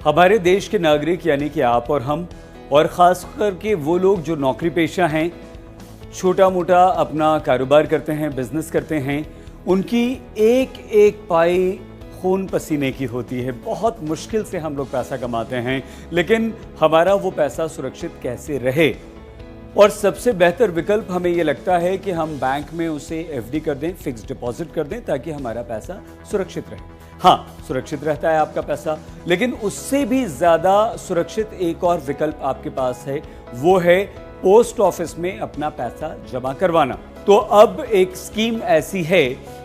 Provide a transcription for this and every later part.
हमारे देश के नागरिक यानी कि आप और हम, और ख़ास करके वो लोग जो नौकरी पेशा हैं, छोटा मोटा अपना कारोबार करते हैं, बिजनेस करते हैं, उनकी एक एक पाई खून पसीने की होती है। बहुत मुश्किल से हम लोग पैसा कमाते हैं, लेकिन हमारा वो पैसा सुरक्षित कैसे रहे। और सबसे बेहतर विकल्प हमें ये लगता है कि हम बैंक में उसे एफडी कर दें, फिक्स डिपॉजिट कर दें, ताकि हमारा पैसा सुरक्षित रहे। हाँ, सुरक्षित रहता है आपका पैसा, लेकिन उससे भी ज़्यादा सुरक्षित एक और विकल्प आपके पास है, वो है पोस्ट ऑफिस में अपना पैसा जमा करवाना। तो अब एक स्कीम ऐसी है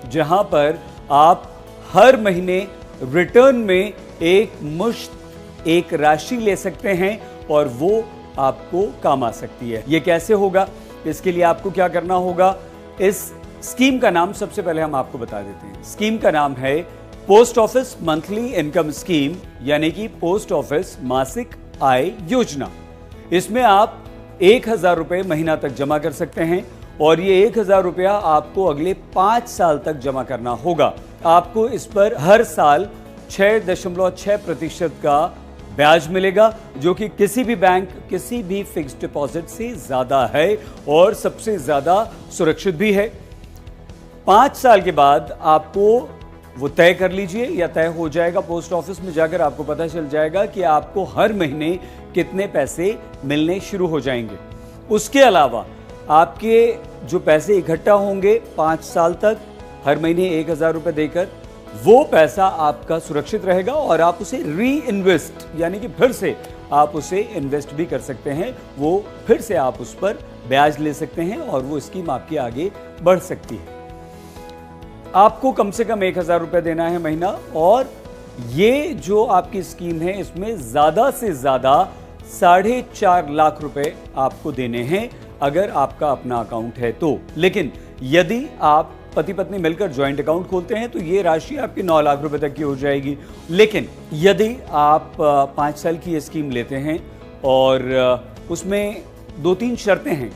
जहां पर आप हर महीने रिटर्न में एक मुश्त एक राशि ले सकते हैं और वो आपको काम आ सकती है। ये कैसे होगा, इसके लिए आपको क्या करना होगा, इस स्कीम का नाम सबसे पहले हम आपको बता देते हैं। स्कीम का नाम है post office monthly income scheme, यानी कि पोस्ट ऑफिस मासिक आय योजना। इसमें आप 1000 रुपये महीना तक जमा कर सकते हैं और ये 1000 रुपया आपको अगले 5 साल तक जमा करना होगा। आपको इस पर हर साल 6.6% का ब्याज मिलेगा, जो कि किसी भी बैंक, किसी भी फिक्स्ड डिपॉजिट से ज्यादा है और सबसे ज्यादा सुरक्षित भी है। 5 साल के बाद आपको वो तय कर लीजिए, या तय हो जाएगा पोस्ट ऑफिस में जाकर, आपको पता चल जाएगा कि आपको हर महीने कितने पैसे मिलने शुरू हो जाएंगे। उसके अलावा आपके जो पैसे इकट्ठा होंगे 5 साल तक, हर महीने 1000 रुपये देकर, वो पैसा आपका सुरक्षित रहेगा और आप उसे री इन्वेस्ट यानी कि फिर से आप उसे इन्वेस्ट भी कर सकते हैं। वो फिर से आप उस पर ब्याज ले सकते हैं और वो स्कीम आपकी आगे बढ़ सकती है। आपको कम से कम 1000 रुपये देना है महीना, और ये जो आपकी स्कीम है इसमें ज़्यादा से ज़्यादा 4.5 लाख रुपए आपको देने हैं अगर आपका अपना अकाउंट है तो। लेकिन यदि आप पति पत्नी मिलकर ज्वाइंट अकाउंट खोलते हैं तो ये राशि आपकी 9 लाख रुपए तक की हो जाएगी। लेकिन यदि आप 5 साल की ये स्कीम लेते हैं और उसमें 2-3 शर्तें हैं।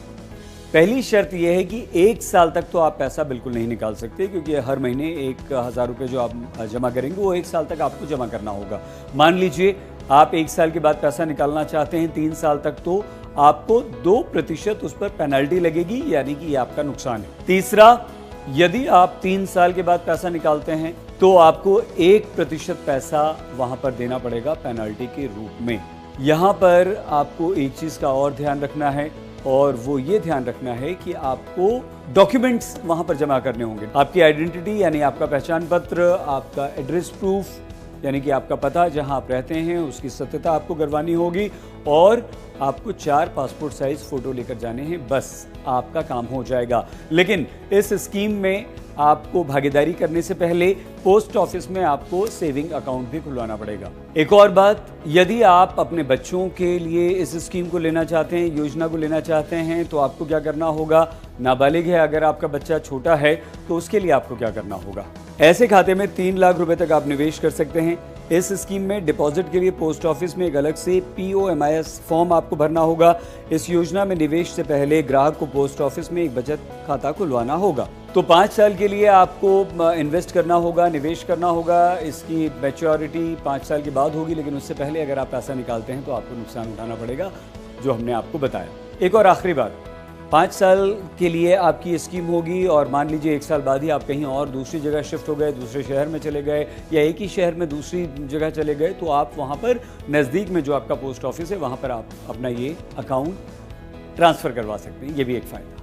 पहली शर्त यह है कि 1 साल तक तो आप पैसा बिल्कुल नहीं निकाल सकते, क्योंकि हर महीने 1000 रुपये जो आप जमा करेंगे वो 1 साल तक आपको जमा करना होगा। मान लीजिए आप 1 साल के बाद पैसा निकालना चाहते हैं 3 साल तक, तो आपको 2% उस पर पेनल्टी लगेगी, यानी कि ये आपका नुकसान है। तीसरा, यदि आप 3 साल के बाद पैसा निकालते हैं तो आपको 1% पैसा वहां पर देना पड़ेगा पेनल्टी के रूप में। यहां पर आपको एक चीज का और ध्यान रखना है, और वो ये ध्यान रखना है कि आपको डॉक्यूमेंट्स वहां पर जमा करने होंगे। आपकी आइडेंटिटी यानी आपका पहचान पत्र, आपका एड्रेस प्रूफ यानी कि आपका पता जहां आप रहते हैं उसकी सत्यता आपको करवानी होगी, और आपको 4 पासपोर्ट साइज फोटो लेकर जाने हैं, बस आपका काम हो जाएगा। लेकिन इस स्कीम में आपको भागीदारी करने से पहले पोस्ट ऑफिस में आपको सेविंग अकाउंट भी खुलवाना पड़ेगा। एक और बात, यदि आप अपने बच्चों के लिए इस स्कीम को लेना चाहते हैं, योजना को लेना चाहते हैं, तो आपको क्या करना होगा, नाबालिग है अगर आपका बच्चा छोटा है तो उसके लिए आपको क्या करना होगा। ऐसे खाते में 3 लाख रुपए तक आप निवेश कर सकते हैं। इस स्कीम में डिपॉजिट के लिए पोस्ट ऑफिस में एक अलग से POMIS फॉर्म आपको भरना होगा। इस योजना में निवेश से पहले ग्राहक को पोस्ट ऑफिस में एक बचत खाता खुलवाना होगा। तो 5 साल के लिए आपको इन्वेस्ट करना होगा, निवेश करना होगा। इसकी मैच्योरिटी 5 साल के बाद होगी, लेकिन उससे पहले अगर आप पैसा निकालते हैं तो आपको नुकसान उठाना पड़ेगा, जो हमने आपको बताया। एक और आखिरी बात, 5 साल के लिए आपकी स्कीम होगी, और मान लीजिए 1 साल बाद ही आप कहीं और दूसरी जगह शिफ्ट हो गए, दूसरे शहर में चले गए, या एक ही शहर में दूसरी जगह चले गए, तो आप वहाँ पर नज़दीक में जो आपका पोस्ट ऑफिस है वहाँ पर आप अपना ये अकाउंट ट्रांसफ़र करवा सकते हैं। ये भी एक फ़ायदा।